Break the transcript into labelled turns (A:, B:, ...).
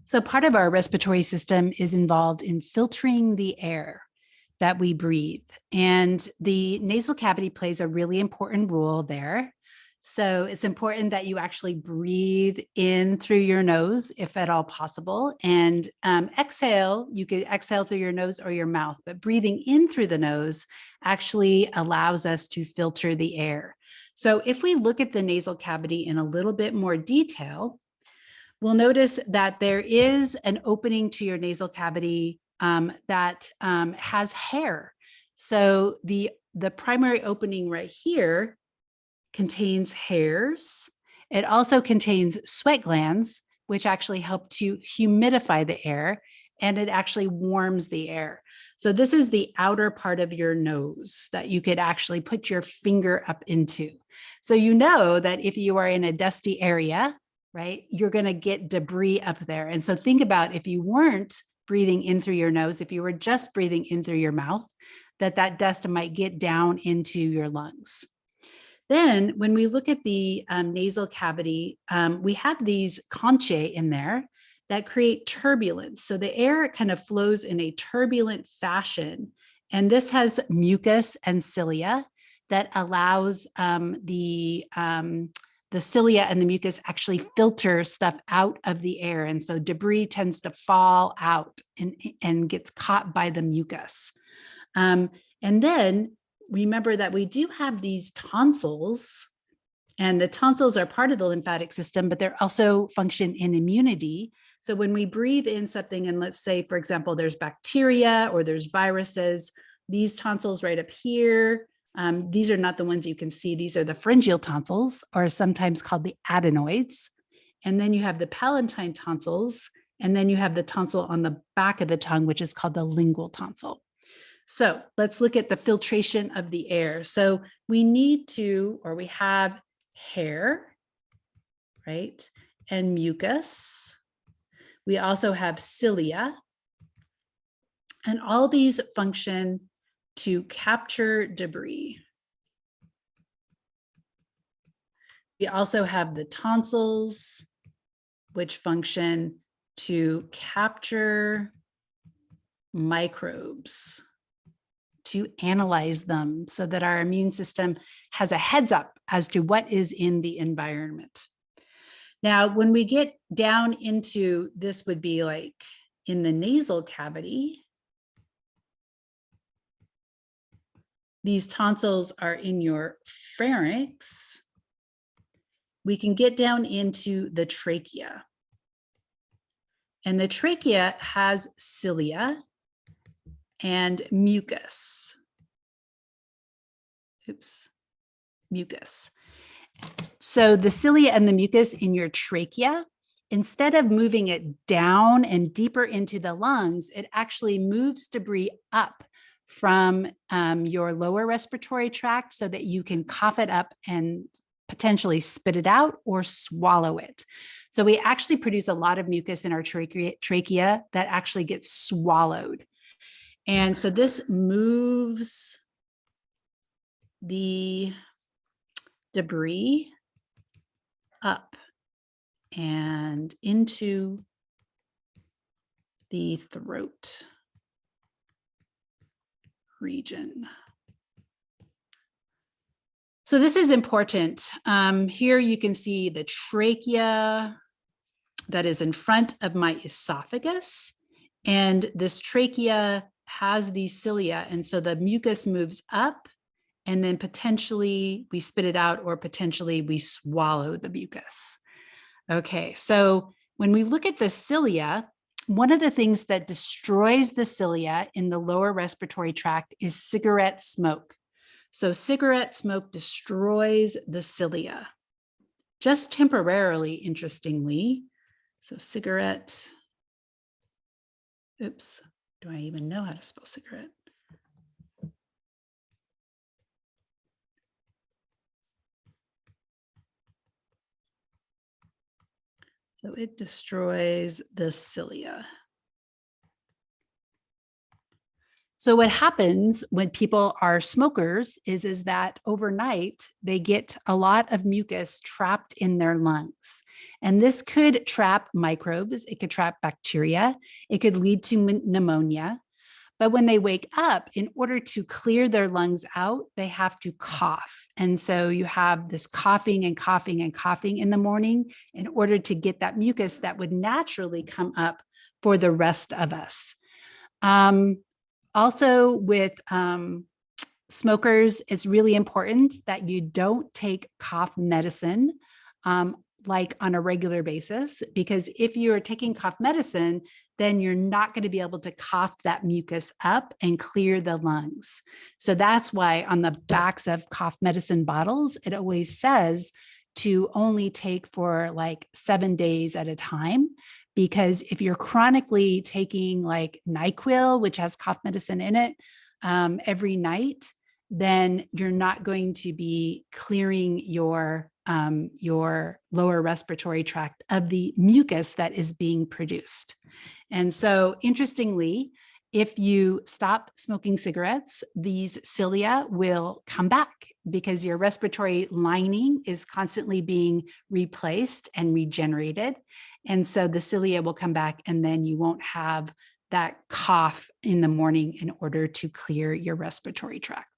A: So part of our respiratory system is involved in filtering the air that we breathe. And the nasal cavity plays a really important role there. So it's important that you actually breathe in through your nose, if at all possible, and exhale. You could exhale through your nose or your mouth, but breathing in through the nose actually allows us to filter the air. So if we look at the nasal cavity in a little bit more detail, we'll notice that there is an opening to your nasal cavity that has hair. So the primary opening right here contains hairs. It also contains sweat glands, which actually help to humidify the air, and it actually warms the air. So this is the outer part of your nose that you could actually put your finger up into. So you know that if you are in a dusty area, right, you're going to get debris up there. And so think about if you weren't breathing in through your nose, if you were just breathing in through your mouth, that dust might get down into your lungs. Then when we look at the nasal cavity, we have these conchae in there that create turbulence. So the air kind of flows in a turbulent fashion. And this has mucus and cilia that allows the cilia and the mucus actually filter stuff out of the air. And so debris tends to fall out and gets caught by the mucus. And then remember that we do have these tonsils, and the tonsils are part of the lymphatic system, but they're also function in immunity. So when we breathe in something, and let's say, for example, there's bacteria or there's viruses, these tonsils right up here, these are not the ones you can see. These are the pharyngeal tonsils, or sometimes called the adenoids. And then you have the palatine tonsils, and then you have the tonsil on the back of the tongue, which is called the lingual tonsil. So let's look at the filtration of the air. So we need to, or we have hair, right? And mucus. We also have cilia. And all these function to capture debris. We also have the tonsils, which function to capture microbes, to analyze them so that our immune system has a heads up as to what is in the environment. Now, when we get down into this, would be like in the nasal cavity. These tonsils are in your pharynx. We can get down into the trachea. And the trachea has cilia and mucus. Mucus. So the cilia and the mucus in your trachea, instead of moving it down and deeper into the lungs, it actually moves debris up from your lower respiratory tract so that you can cough it up and potentially spit it out or swallow it. So we actually produce a lot of mucus in our trachea that actually gets swallowed. And so this moves the debris up and into the throat region. So this is important. Here you can see the trachea that is in front of my esophagus. And this trachea has these cilia. And so the mucus moves up, and then potentially we spit it out, or potentially we swallow the mucus. Okay, so when we look at the cilia, one of the things that destroys the cilia in the lower respiratory tract is cigarette smoke. So cigarette smoke destroys the cilia, just temporarily, interestingly. So cigarette, oops, do I even know how to spell cigarette? So it destroys the cilia. So what happens when people are smokers is that overnight they get a lot of mucus trapped in their lungs. And this could trap microbes, it could trap bacteria, it could lead to pneumonia. But when they wake up, in order to clear their lungs out, they have to cough. And so you have this coughing and coughing and coughing in the morning in order to get that mucus that would naturally come up for the rest of us. Um, Also, with smokers, it's really important that you don't take cough medicine like on a regular basis, because if you're taking cough medicine, then you're not going to be able to cough that mucus up and clear the lungs. So that's why on the backs of cough medicine bottles, it always says to only take for like 7 days at a time. Because if you're chronically taking like NyQuil, which has cough medicine in it, every night, then you're not going to be clearing your lower respiratory tract of the mucus that is being produced. And so, interestingly, if you stop smoking cigarettes, these cilia will come back because your respiratory lining is constantly being replaced and regenerated. And so the cilia will come back, and then you won't have that cough in the morning in order to clear your respiratory tract.